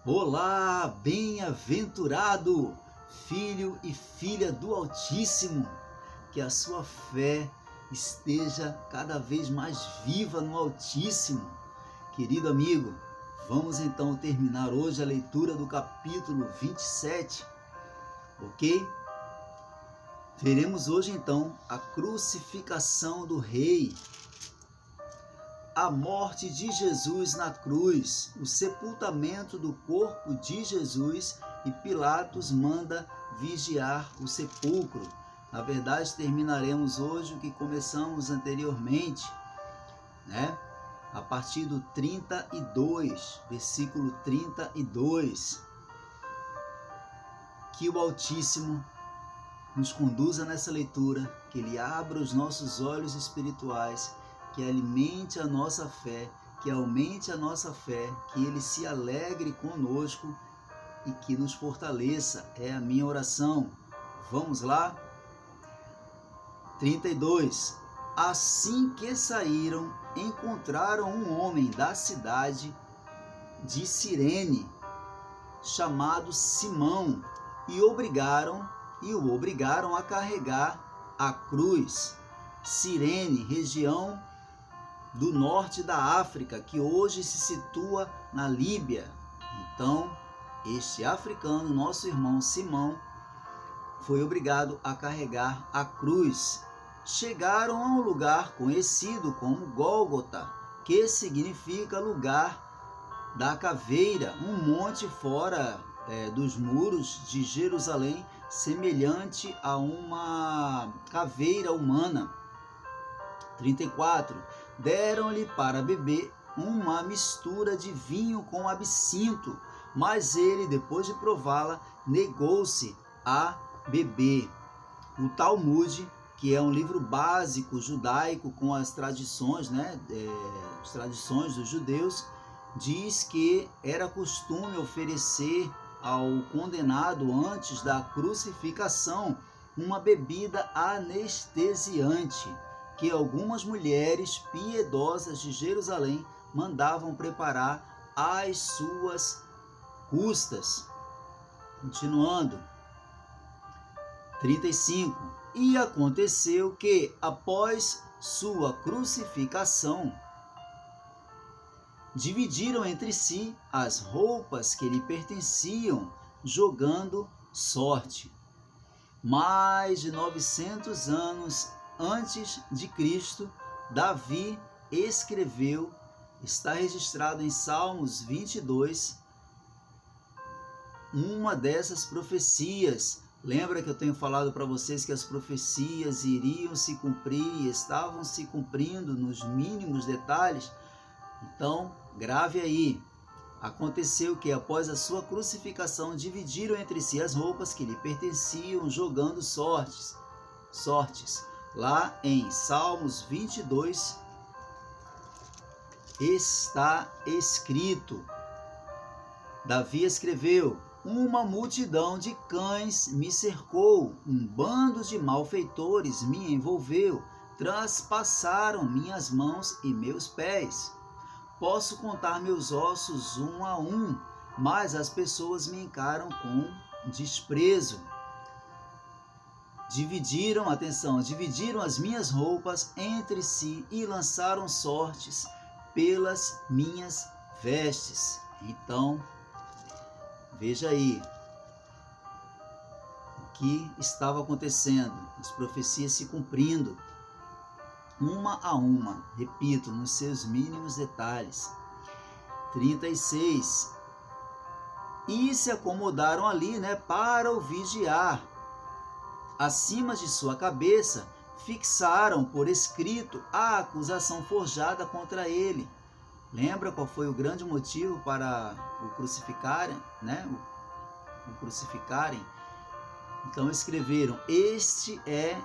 Olá, bem-aventurado, filho e filha do Altíssimo, que a sua fé esteja cada vez mais viva no Altíssimo. Querido amigo, vamos então terminar hoje a leitura do capítulo 27, ok? Veremos hoje então a crucificação do Rei, a morte de Jesus na cruz, o sepultamento do corpo de Jesus e Pilatos manda vigiar o sepulcro. Na verdade, terminaremos hoje o que começamos anteriormente, né? A partir do 32, versículo 32. Que o Altíssimo nos conduza nessa leitura, que Ele abra os nossos olhos espirituais, que alimente a nossa fé, que aumente a nossa fé, que Ele se alegre conosco e que nos fortaleça. É a minha oração. Vamos lá? 32. Assim que saíram, encontraram um homem da cidade de Cirene, chamado Simão, e o obrigaram a carregar a cruz. Cirene, região do norte da África, que hoje se situa na Líbia. Então, este africano, nosso irmão Simão, foi obrigado a carregar a cruz. Chegaram a um lugar conhecido como Gólgota, que significa lugar da caveira, um monte fora dos muros de Jerusalém, semelhante a uma caveira humana. 34. Deram-lhe para beber uma mistura de vinho com absinto, mas ele, depois de prová-la, negou-se a beber. O Talmud, que é um livro básico judaico com as tradições, as tradições dos judeus, diz que era costume oferecer ao condenado antes da crucificação uma bebida anestesiante, que algumas mulheres piedosas de Jerusalém mandavam preparar às suas custas. Continuando. 35. E aconteceu que, após sua crucificação, dividiram entre si as roupas que lhe pertenciam, jogando sorte. Mais de 900 anos antes de Cristo, Davi escreveu, está registrado em Salmos 22, uma dessas profecias. Lembra que eu tenho falado para vocês que as profecias iriam se cumprir e estavam se cumprindo nos mínimos detalhes? Então, grave aí. Aconteceu que, após a sua crucificação, dividiram entre si as roupas que lhe pertenciam, jogando sortes. Lá em Salmos 22 está escrito, Davi escreveu: uma multidão de cães me cercou, um bando de malfeitores me envolveu, traspassaram minhas mãos e meus pés. Posso contar meus ossos um a um, mas as pessoas me encaram com desprezo. Dividiram as minhas roupas entre si e lançaram sortes pelas minhas vestes. Então, veja aí o que estava acontecendo, as profecias se cumprindo, uma a uma, repito, nos seus mínimos detalhes. 36. E se acomodaram ali, para o vigiar. Acima de sua cabeça, fixaram por escrito a acusação forjada contra ele. Lembra qual foi o grande motivo para o crucificarem, O crucificarem? Então escreveram: este é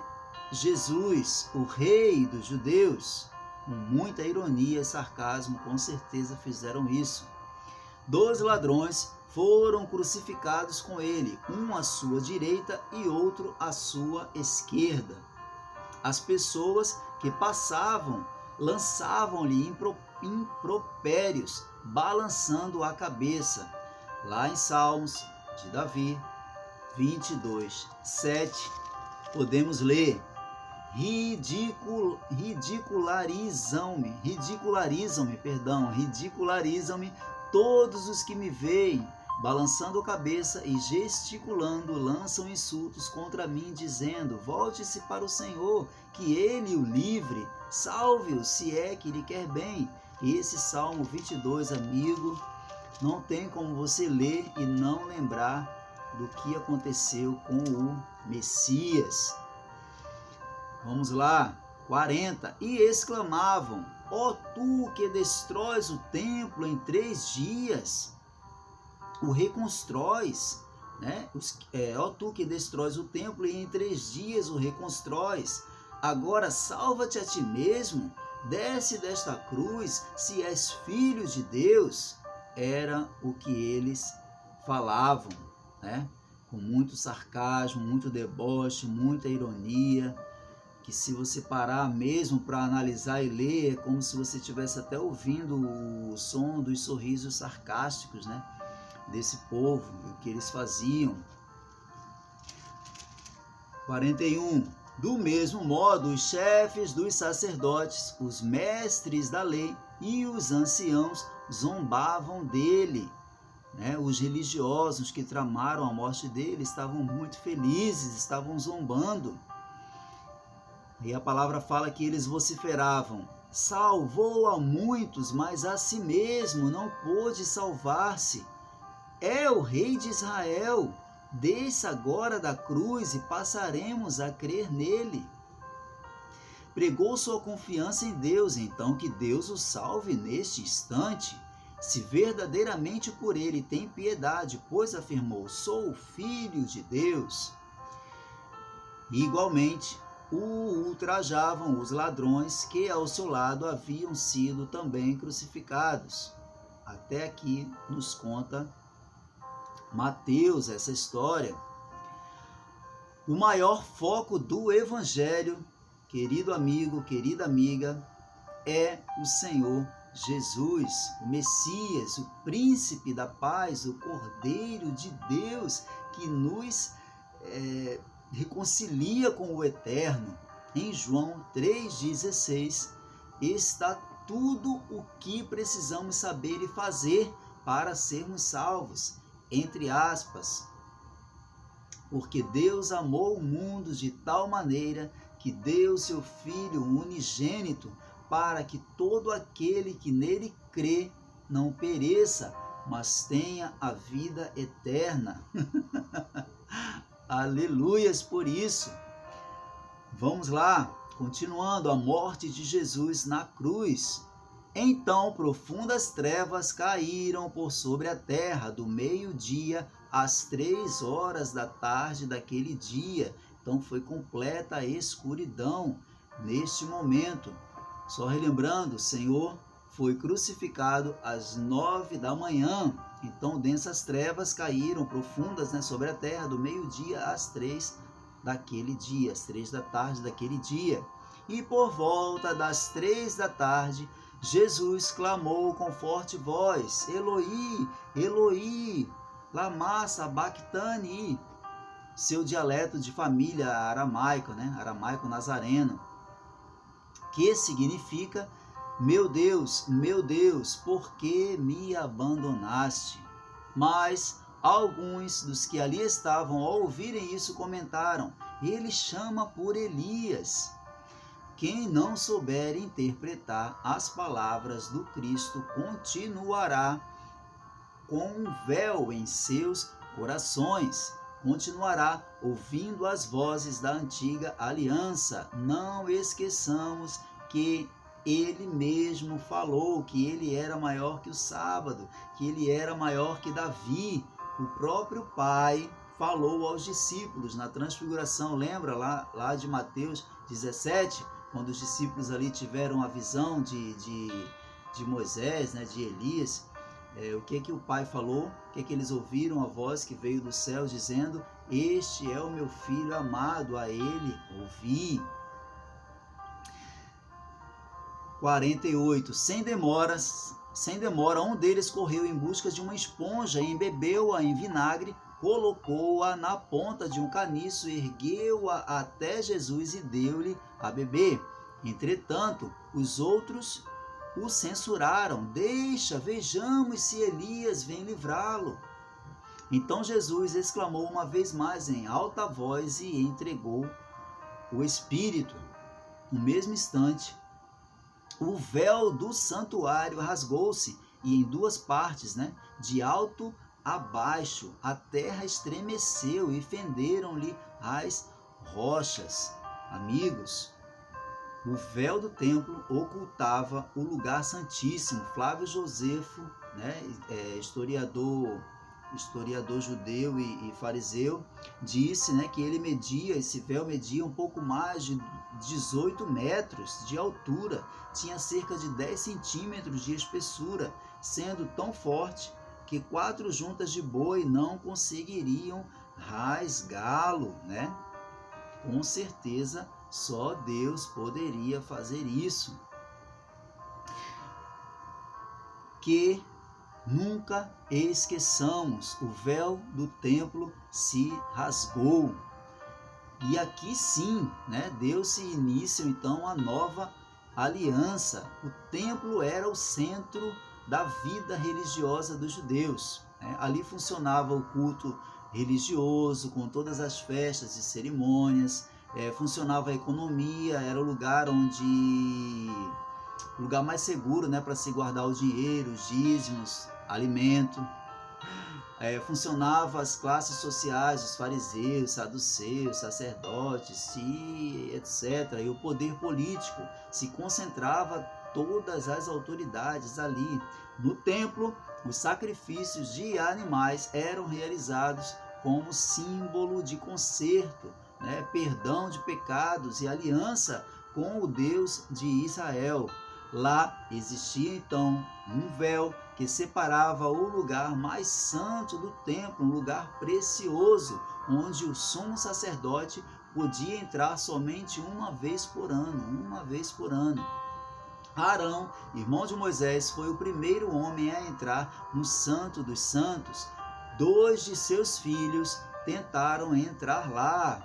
Jesus, o Rei dos Judeus. Com muita ironia e sarcasmo, com certeza fizeram isso. 2 ladrões foram crucificados com ele, um à sua direita e outro à sua esquerda. As pessoas que passavam lançavam-lhe impropérios, balançando a cabeça. Lá em Salmos de Davi 22:7, podemos ler: ridicularizam-me todos os que me veem, balançando a cabeça e gesticulando, lançam insultos contra mim, dizendo: volte-se para o Senhor, que ele o livre, salve-o, se é que lhe quer bem. E esse Salmo 22, amigo, não tem como você ler e não lembrar do que aconteceu com o Messias. Vamos lá, 40. E exclamavam: ó tu que destróis o templo em 3 dias, o reconstróis, né? Ó tu que destróis o templo e em 3 dias o reconstróis. Agora salva-te a ti mesmo, desce desta cruz, se és filho de Deus. Era o que eles falavam, né? Com muito sarcasmo, muito deboche, muita ironia, que se você parar mesmo para analisar e ler, é como se você estivesse até ouvindo o som dos sorrisos sarcásticos, né, desse povo, o que eles faziam. 41. Do mesmo modo, os chefes dos sacerdotes, os mestres da lei e os anciãos zombavam dele. Os religiosos que tramaram a morte dele estavam muito felizes, estavam zombando. E a palavra fala que eles vociferavam: salvou a muitos, mas a si mesmo não pôde salvar-se. É o rei de Israel. Desça agora da cruz e passaremos a crer nele. Pregou sua confiança em Deus, então que Deus o salve neste instante. Se verdadeiramente por ele tem piedade, pois afirmou: sou filho de Deus. E, igualmente, o ultrajavam os ladrões que ao seu lado haviam sido também crucificados. Até aqui nos conta Mateus essa história. O maior foco do Evangelho, querido amigo, querida amiga, é o Senhor Jesus, o Messias, o príncipe da paz, o Cordeiro de Deus que nos reconcilia com o Eterno. Em João 3,16 está tudo o que precisamos saber e fazer para sermos salvos, entre aspas, porque Deus amou o mundo de tal maneira que deu seu Filho unigênito, para que todo aquele que nele crê não pereça, mas tenha a vida eterna. Aleluias por isso. Vamos lá, continuando, a morte de Jesus na cruz. Então profundas trevas caíram por sobre a terra, do meio-dia às 3 horas da tarde daquele dia. Então foi completa a escuridão neste momento. Só relembrando, o Senhor foi crucificado às 9 da manhã. Então densas trevas caíram profundas, sobre a terra, do meio-dia às 3 daquele dia, às 3 da tarde daquele dia. E por volta das 3 da tarde, Jesus clamou com forte voz: Eloi, Eloi, lama sabachthani. Seu dialeto de família aramaico, aramaico nazareno, que significa: meu Deus, por que me abandonaste? Mas alguns dos que ali estavam, ao ouvirem isso, comentaram: ele chama por Elias. Quem não souber interpretar as palavras do Cristo continuará com um véu em seus corações, continuará ouvindo as vozes da antiga aliança. Não esqueçamos que ele mesmo falou que ele era maior que o sábado, que ele era maior que Davi. O próprio Pai falou aos discípulos na transfiguração. Lembra lá de Mateus 17, quando os discípulos ali tiveram a visão de Moisés, de Elias? O que o Pai falou? O que eles ouviram? A voz que veio do céu dizendo: este é o meu filho amado, a ele ouvi. 48. Sem Sem demora, um deles correu em busca de uma esponja, embebeu-a em vinagre, colocou-a na ponta de um caniço, ergueu-a até Jesus e deu-lhe a beber. Entretanto, os outros o censuraram. Deixa, vejamos se Elias vem livrá-lo. Então Jesus exclamou uma vez mais em alta voz e entregou o Espírito. No mesmo instante, o véu do santuário rasgou-se e em duas partes, de alto a baixo, a terra estremeceu e fenderam-lhe as rochas. Amigos, o véu do templo ocultava o lugar santíssimo. Flávio Josefo, historiador judeu e fariseu, disse que esse véu media um pouco mais de 18 metros de altura, tinha cerca de 10 centímetros de espessura, sendo tão forte que 4 juntas de boi não conseguiriam rasgá-lo, Com certeza, só Deus poderia fazer isso. Que nunca esqueçamos, o véu do templo se rasgou. E aqui sim, Deus se inicia então a nova aliança. O templo era o centro da vida religiosa dos judeus. Ali funcionava o culto religioso, com todas as festas e cerimônias. Funcionava a economia, era o lugar mais seguro, para se guardar o dinheiro, os dízimos, alimento. Funcionava as classes sociais, os fariseus, saduceus, sacerdotes e etc. E o poder político se concentrava todas as autoridades ali. No templo, os sacrifícios de animais eram realizados como símbolo de conserto, perdão de pecados e aliança com o Deus de Israel. Lá existia então um véu que separava o lugar mais santo do templo, um lugar precioso, onde o sumo sacerdote podia entrar somente uma vez por ano. Arão, irmão de Moisés, foi o primeiro homem a entrar no Santo dos Santos. 2 de seus filhos tentaram entrar lá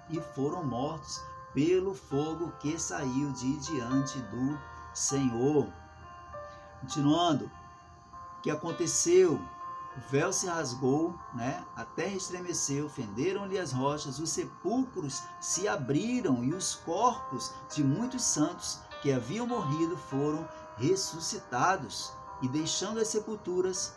e foram mortos pelo fogo que saiu de diante do Senhor. Continuando, o que aconteceu? O véu se rasgou, a terra estremeceu, fenderam-lhe as rochas, os sepulcros se abriram e os corpos de muitos santos que haviam morrido foram ressuscitados. E deixando as sepulturas,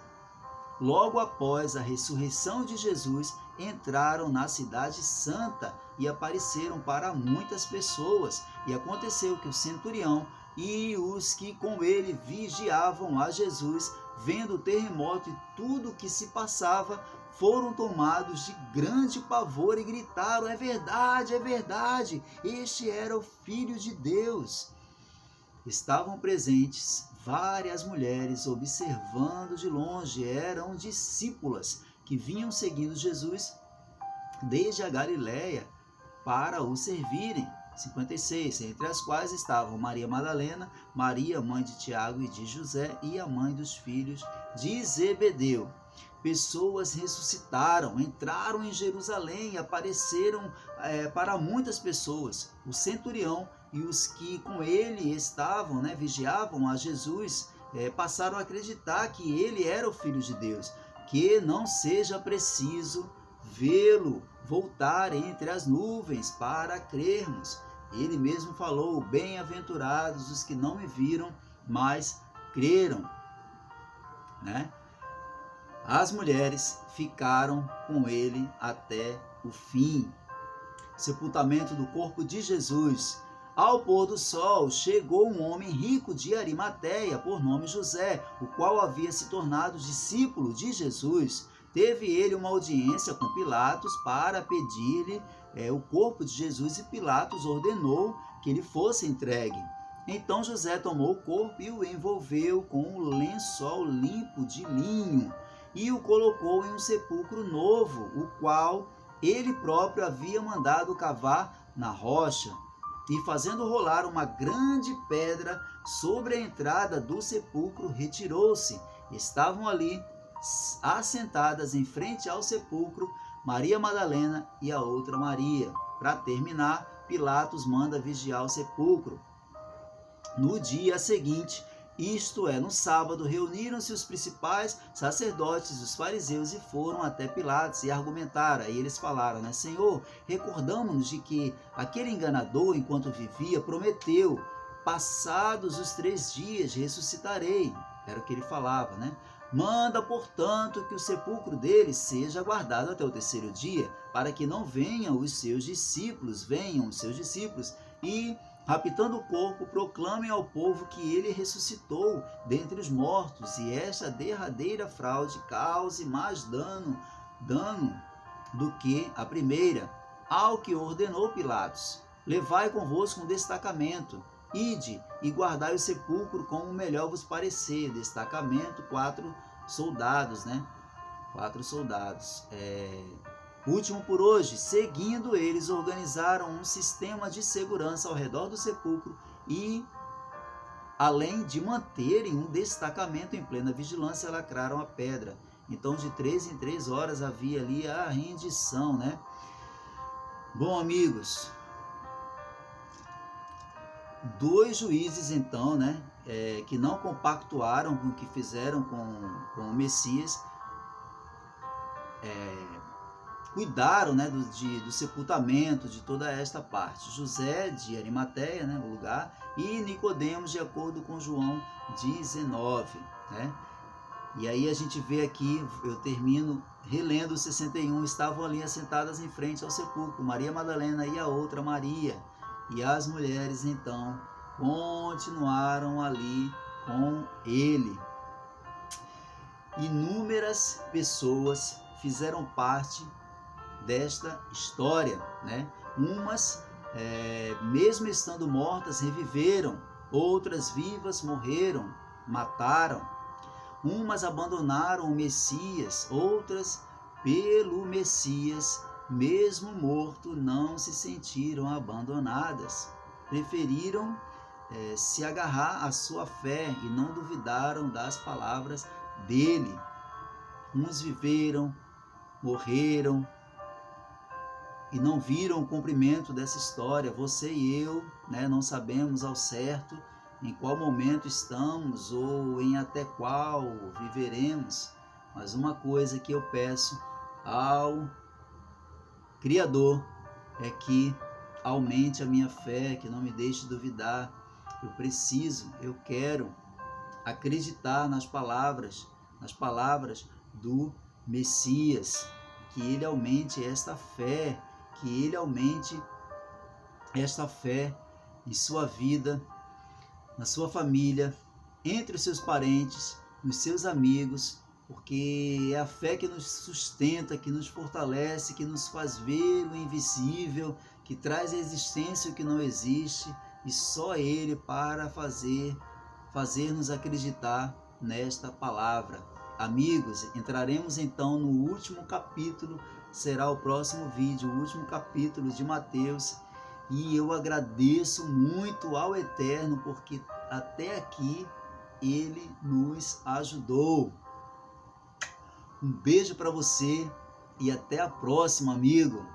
logo após a ressurreição de Jesus, entraram na cidade santa e apareceram para muitas pessoas. E aconteceu que o centurião e os que com ele vigiavam a Jesus, vendo o terremoto e tudo o que se passava, foram tomados de grande pavor e gritaram: é verdade, este era o Filho de Deus. Estavam presentes várias mulheres observando de longe, eram discípulas que vinham seguindo Jesus desde a Galiléia para o servirem. 56, entre as quais estavam Maria Madalena, Maria, mãe de Tiago e de José, e a mãe dos filhos de Zebedeu. Pessoas ressuscitaram, entraram em Jerusalém e apareceram para muitas pessoas. O centurião e os que com ele estavam, vigiavam a Jesus, passaram a acreditar que ele era o Filho de Deus, que não seja preciso vê-lo voltar entre as nuvens para crermos. Ele mesmo falou: bem-aventurados os que não me viram, mas creram. As mulheres ficaram com ele até o fim. Sepultamento do corpo de Jesus. Ao pôr do sol, chegou um homem rico de Arimateia, por nome José, o qual havia se tornado discípulo de Jesus. Teve ele uma audiência com Pilatos para pedir-lhe o corpo de Jesus, e Pilatos ordenou que ele fosse entregue. Então José tomou o corpo e o envolveu com um lençol limpo de linho e o colocou em um sepulcro novo, o qual ele próprio havia mandado cavar na rocha. e fazendo rolar uma grande pedra sobre a entrada do sepulcro, retirou-se. Estavam ali assentadas em frente ao sepulcro Maria Madalena e a outra Maria. Para terminar, Pilatos manda vigiar o sepulcro. No dia seguinte, isto é, no sábado, reuniram-se os principais sacerdotes, os fariseus, e foram até Pilatos e argumentaram. Aí eles falaram, né? Senhor, recordamos-nos de que aquele enganador, enquanto vivia, prometeu, passados os 3 dias, ressuscitarei. Era o que ele falava, né? Manda, portanto, que o sepulcro dele seja guardado até o 3º dia, para que não venham os seus discípulos, e, raptando o corpo, proclamem ao povo que ele ressuscitou dentre os mortos, e esta derradeira fraude cause mais dano do que a primeira. Ao que ordenou Pilatos: levai convosco um destacamento, ide e guardai o sepulcro como melhor vos parecer. Destacamento, 4 soldados, né? 4 soldados. Último por hoje, seguindo eles, organizaram um sistema de segurança ao redor do sepulcro e, além de manterem um destacamento em plena vigilância, lacraram a pedra. Então, de 3 em 3 horas havia ali a rendição, né? Bom, amigos, 2 juízes, então, né, que não compactuaram com o que fizeram com o Messias, cuidaram, né, do sepultamento, de toda esta parte. José de Arimateia, né, o lugar, e Nicodemos, de acordo com João 19, né? E aí a gente vê aqui, eu termino relendo o 61, estavam ali assentadas em frente ao sepulcro, Maria Madalena e a outra Maria, e as mulheres então continuaram ali com ele. Inúmeras pessoas fizeram parte desta história, né? Umas, mesmo estando mortas, reviveram, outras vivas morreram, mataram. Umas abandonaram o Messias, outras, pelo Messias, mesmo morto, não se sentiram abandonadas. Preferiram se agarrar à sua fé e não duvidaram das palavras dele. Uns viveram, morreram e não viram o cumprimento dessa história. Você e eu, né, não sabemos ao certo em qual momento estamos ou em até qual viveremos, mas uma coisa que eu peço ao Criador é que aumente a minha fé, que não me deixe duvidar. Eu quero acreditar nas palavras do Messias, que ele aumente esta fé, em sua vida, na sua família, entre os seus parentes, nos seus amigos, porque é a fé que nos sustenta, que nos fortalece, que nos faz ver o invisível, que traz à existência o que não existe, e só Ele para fazer-nos acreditar nesta palavra. Amigos, entraremos então no último capítulo, será o próximo vídeo, o último capítulo de Mateus, e eu agradeço muito ao Eterno, porque até aqui Ele nos ajudou. Um beijo para você e até a próxima, amigo.